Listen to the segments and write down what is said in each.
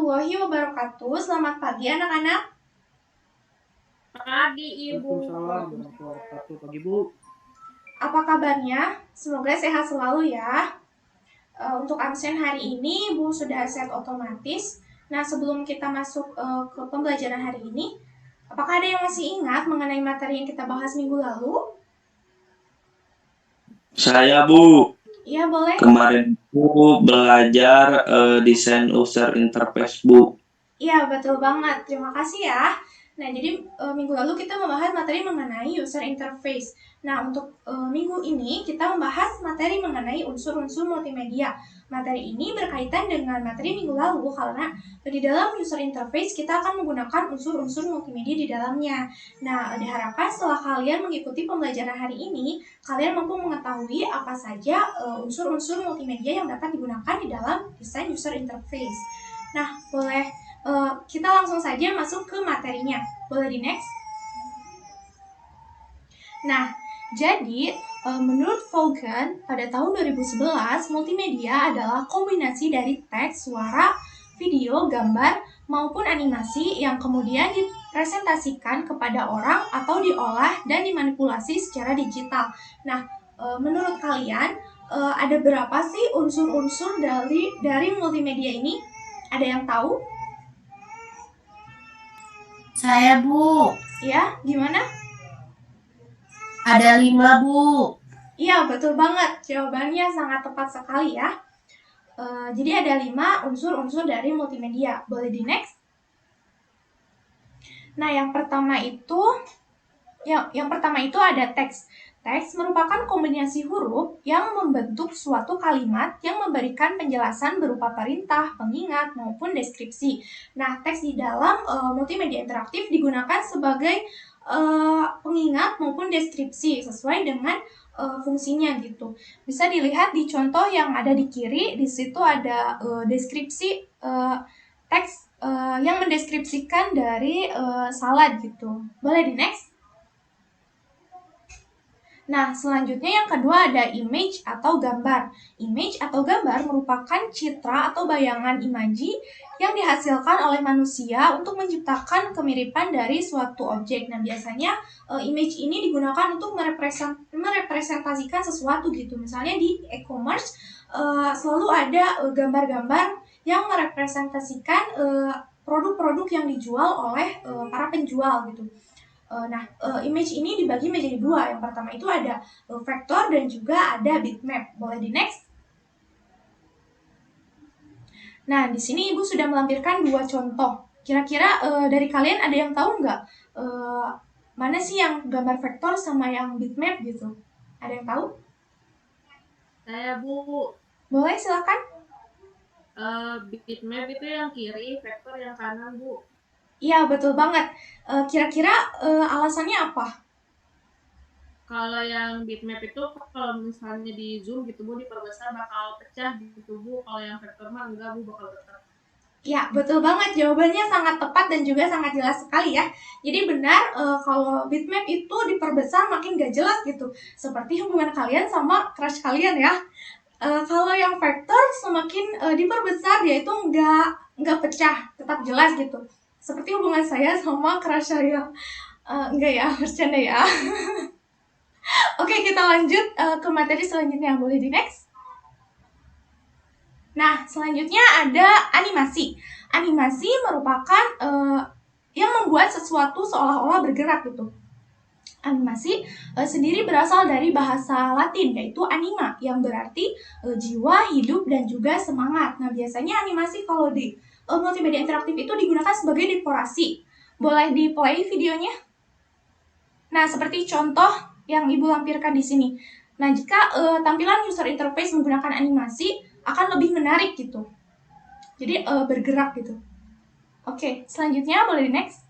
warahmatullahi wabarakatuh. Selamat pagi anak-anak. Pagi, Ibu. Waalaikumsalam warahmatullahi wabarakatuh. Pagi, Bu. Apa kabarnya? Semoga sehat selalu ya. Untuk absen hari ini, Bu sudah set otomatis. Nah, sebelum kita masuk ke pembelajaran hari ini, apakah ada yang masih ingat mengenai materi yang kita bahas minggu lalu? Saya, Bu. Iya, boleh. Kemarin Bu belajar desain user interface, Bu. Iya, betul banget. Terima kasih ya. Nah, jadi minggu lalu kita membahas materi mengenai user interface. Nah, untuk minggu ini kita membahas materi mengenai unsur-unsur multimedia. Materi ini berkaitan dengan materi minggu lalu karena di dalam user interface kita akan menggunakan unsur-unsur multimedia di dalamnya. Nah, diharapkan setelah kalian mengikuti pembelajaran hari ini, kalian mampu mengetahui apa saja unsur-unsur multimedia yang dapat digunakan di dalam desain user interface. Nah, boleh kita langsung saja masuk ke materinya. Boleh di next? Nah, jadi menurut Vaughan pada tahun 2011, multimedia adalah kombinasi dari teks, suara, video, gambar, maupun animasi yang kemudian dipresentasikan kepada orang atau diolah dan dimanipulasi secara digital. Nah, menurut kalian ada berapa sih unsur-unsur dari multimedia ini? Ada yang tahu? Saya, Bu. Ya, gimana? Ada 5, Bu. Iya, betul banget. Jawabannya sangat tepat sekali ya. Jadi ada 5 unsur-unsur dari multimedia. Boleh di next? Nah, yang pertama itu ada teks. Teks merupakan kombinasi huruf yang membentuk suatu kalimat yang memberikan penjelasan berupa perintah, pengingat, maupun deskripsi. Nah, teks di dalam multimedia interaktif digunakan sebagai pengingat maupun deskripsi sesuai dengan fungsinya gitu. Bisa dilihat di contoh yang ada di kiri, di situ ada deskripsi teks yang mendeskripsikan dari salad gitu. Boleh di next? Nah, selanjutnya yang kedua ada image atau gambar. Image atau gambar merupakan citra atau bayangan imaji yang dihasilkan oleh manusia untuk menciptakan kemiripan dari suatu objek. Nah, biasanya image ini digunakan untuk merepresentasikan sesuatu gitu. Misalnya di e-commerce selalu ada gambar-gambar yang merepresentasikan produk-produk yang dijual oleh para penjual gitu. Nah, image ini dibagi menjadi 2. Yang pertama itu ada vektor dan juga ada bitmap. Boleh di next? Nah, di sini Ibu sudah melampirkan 2 contoh. Kira-kira dari kalian ada yang tahu nggak mana sih yang gambar vektor sama yang bitmap gitu? Ada yang tahu? Saya, Bu. Boleh, silakan. Bitmap itu yang kiri, vektor yang kanan, Bu. Iya, betul banget. Kira-kira alasannya apa? Kalau yang bitmap itu kalau misalnya di zoom gitu, Bu, diperbesar bakal pecah gitu, Bu. Kalau yang vektor mah enggak, Bu, bakal tetap. Ya, betul banget. Jawabannya sangat tepat dan juga sangat jelas sekali ya. Jadi benar kalau bitmap itu diperbesar makin gak jelas gitu. Seperti hubungan kalian sama crush kalian ya. Kalau yang vektor semakin diperbesar dia itu nggak pecah, tetap jelas gitu. Seperti hubungan saya sama crush saya. Enggak ya, bercanda ya. Oke, kita lanjut ke materi selanjutnya. Boleh di next? Nah, selanjutnya ada animasi. Animasi merupakan yang membuat sesuatu seolah-olah bergerak gitu. Animasi sendiri berasal dari bahasa Latin, yaitu anima, yang berarti jiwa, hidup, dan juga semangat. Nah, biasanya animasi kalau di multimedia interaktif itu digunakan sebagai dekorasi. Boleh di-play videonya? Nah, seperti contoh yang Ibu lampirkan di sini. Nah, jika tampilan user interface menggunakan animasi, akan lebih menarik gitu. Jadi bergerak gitu. Oke, selanjutnya boleh di next.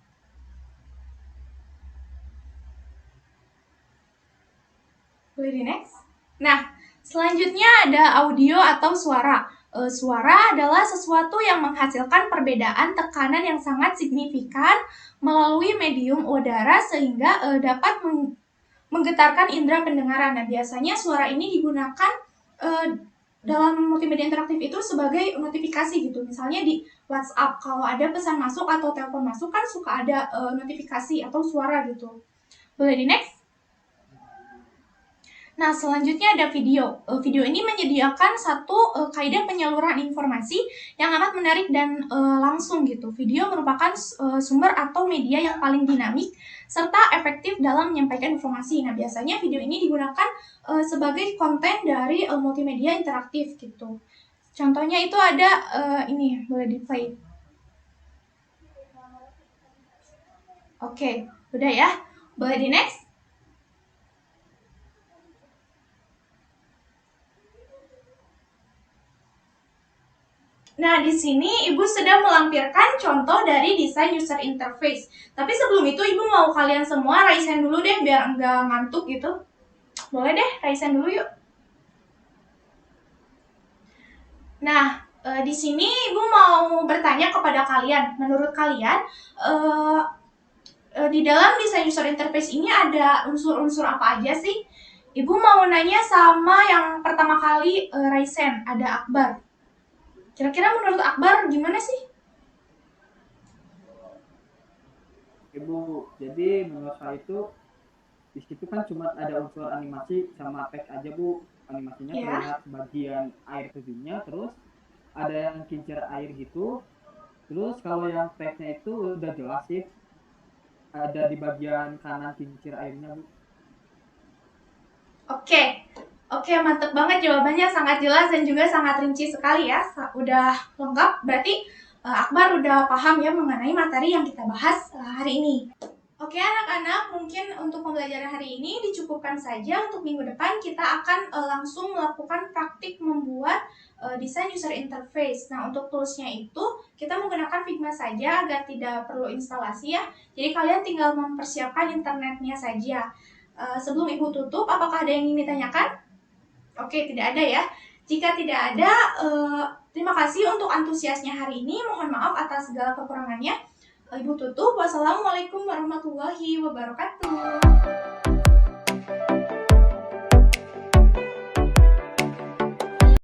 Boleh di next. Nah, selanjutnya ada audio atau suara. Suara adalah sesuatu yang menghasilkan perbedaan tekanan yang sangat signifikan melalui medium udara sehingga dapat menggetarkan indera pendengaran. Nah, biasanya suara ini digunakan dalam multimedia interaktif itu sebagai notifikasi gitu. Misalnya di WhatsApp kalau ada pesan masuk atau telepon masuk kan suka ada notifikasi atau suara gitu. Boleh di next? Nah, selanjutnya ada video. Video ini menyediakan satu kaidah penyaluran informasi yang amat menarik dan langsung gitu. Video merupakan sumber atau media yang paling dinamik serta efektif dalam menyampaikan informasi. Nah, biasanya video ini digunakan sebagai konten dari multimedia interaktif gitu. Contohnya itu ada ini, boleh di-play. Oke, udah ya. Boleh di next? Nah, di sini Ibu sedang melampirkan contoh dari desain user interface. Tapi sebelum itu Ibu mau kalian semua raise hand dulu deh biar enggak ngantuk gitu. Boleh deh, raise hand dulu yuk. Nah, di sini Ibu mau bertanya kepada kalian. Menurut kalian, di dalam desain user interface ini ada unsur-unsur apa aja sih? Ibu mau nanya sama yang pertama kali raise hand, ada Akbar. Kira-kira menurut Akbar gimana sih? Ibu, jadi menurut saya itu di situ kan cuma ada unsur animasi sama teks aja Bu. Animasinya Ya. terlihat bagian air terjunnya, terus ada yang kincir air gitu. Terus kalau yang teksnya itu udah jelas sih, ada di bagian kanan kincir airnya Bu. Oke, mantep banget jawabannya, sangat jelas dan juga sangat rinci sekali ya. Udah lengkap, berarti Akbar udah paham ya mengenai materi yang kita bahas hari ini. Oke anak-anak, mungkin untuk pembelajaran hari ini dicukupkan saja. Untuk minggu depan kita akan langsung melakukan praktik membuat desain user interface. Nah, untuk toolsnya itu kita menggunakan Figma saja agar tidak perlu instalasi ya. Jadi kalian tinggal mempersiapkan internetnya saja. Sebelum Ibu tutup, apakah ada yang ingin ditanyakan? Oke, tidak ada ya. Jika tidak ada, terima kasih untuk antusiasnya hari ini. Mohon maaf atas segala kekurangannya. Ibu tutup. Wassalamualaikum warahmatullahi wabarakatuh.